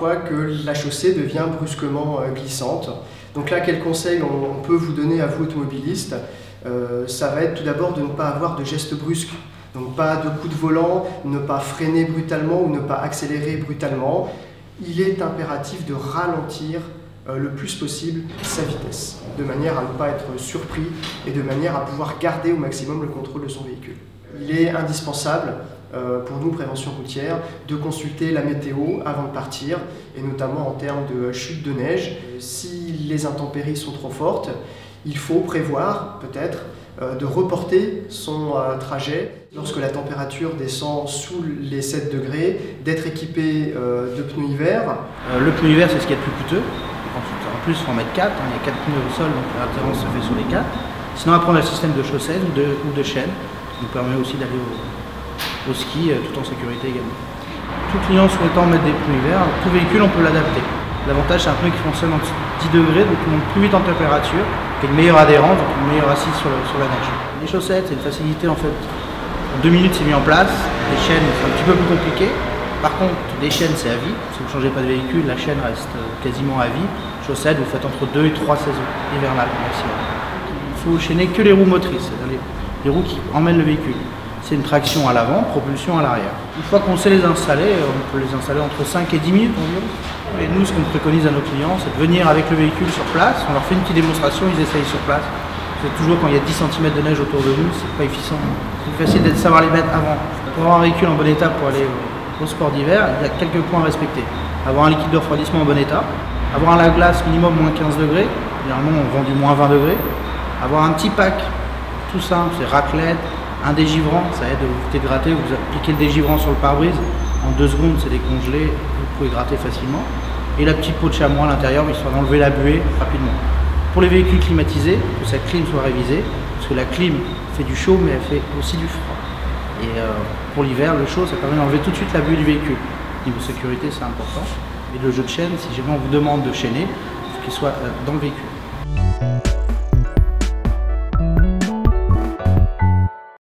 parfois que la chaussée devient brusquement glissante. Donc là, quel conseil on peut vous donner à vous automobilistes? Ça va être tout d'abord de ne pas avoir de gestes brusques. Donc pas de coups de volant, ne pas freiner brutalement ou ne pas accélérer brutalement. Il est impératif de ralentir le plus possible sa vitesse, de manière à ne pas être surpris et de manière à pouvoir garder au maximum le contrôle de son véhicule. Il est indispensable pour nous, prévention routière, de consulter la météo avant de partir, et notamment en termes de chute de neige. Si les intempéries sont trop fortes, il faut prévoir peut-être de reporter son trajet lorsque la température descend sous les 7 degrés, d'être équipé de pneus hiver. Le pneu hiver, c'est ce qu'il y a de plus coûteux. En plus, il faut en mettre 4, il y a 4 pneus au sol, donc l'alternance se fait sur les 4. Sinon, après, on a le système de chaussettes ou de chaînes, qui nous permet aussi d'aller au ski tout en sécurité également. Tout client souhaitant mettre des pneus hiver, tout véhicule, on peut l'adapter. L'avantage, c'est un pneu qui fonctionne en 10 degrés, donc il monte plus vite en température, qui a une meilleure adhérence, donc une meilleure assise sur la neige. Les chaussettes, c'est une facilité en fait. En 2 minutes, c'est mis en place. Les chaînes, c'est un petit peu plus compliqué. Par contre, les chaînes, c'est à vie. Si vous ne changez pas de véhicule, la chaîne reste quasiment à vie. Chaussettes, vous faites entre 2 et 3 saisons hivernales maximum. Il faut chaîner que les roues motrices, c'est-à-dire les roues qui emmènent le véhicule. C'est une traction à l'avant, propulsion à l'arrière. Une fois qu'on sait les installer, on peut les installer entre 5 et 10 minutes environ. Et nous, ce qu'on préconise à nos clients, c'est de venir avec le véhicule sur place. On leur fait une petite démonstration, ils essayent sur place. C'est toujours quand il y a 10 cm de neige autour de nous, c'est pas efficient. C'est plus facile de savoir les mettre avant. Pour avoir un véhicule en bon état pour aller au sport d'hiver, il y a quelques points à respecter. Avoir un liquide de refroidissement en bon état, avoir un lave-glace minimum moins 15 degrés, généralement on vend du moins 20 degrés. Avoir un petit pack, tout simple, c'est raclette, un dégivrant, ça aide à vous éviter de gratter, vous appliquez le dégivrant sur le pare-brise, en 2 secondes c'est décongelé, vous pouvez gratter facilement. Et la petite peau de chamois à l'intérieur, histoire d'enlever la buée rapidement. Pour les véhicules climatisés, que sa clim soit révisée, parce que la clim fait du chaud mais elle fait aussi du froid. Et pour l'hiver, le chaud, ça permet d'enlever tout de suite la buée du véhicule. Niveau sécurité, c'est important. Et le jeu de chaîne, si jamais on vous demande de chaîner, il faut qu'il soit dans le véhicule.